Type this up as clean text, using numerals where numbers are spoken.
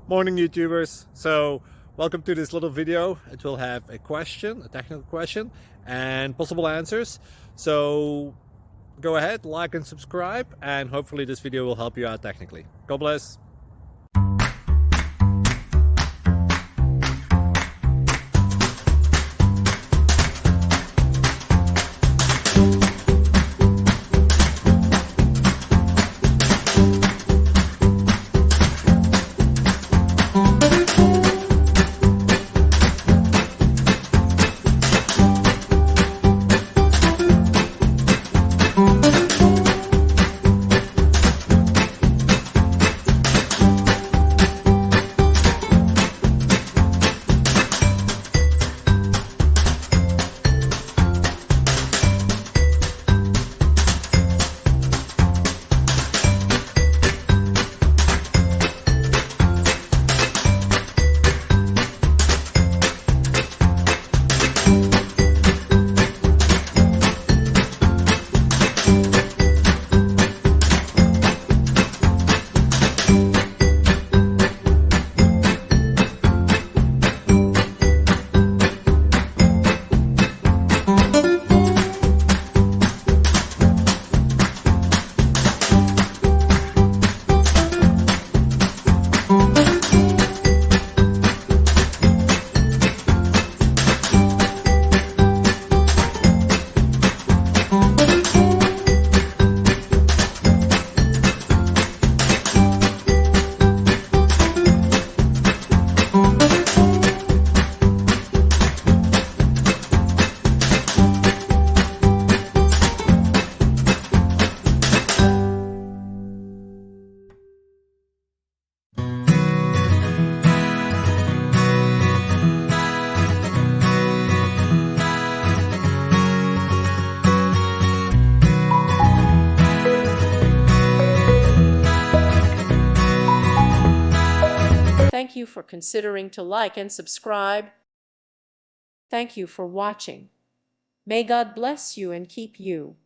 Morning YouTubers. So welcome to this little video. It will have a question, a technical question, and possible answers. So go ahead, like and subscribe, and hopefully this video will help you out technically. God bless. Thank you for considering to like and subscribe. Thank you for watching. May God bless you and keep you.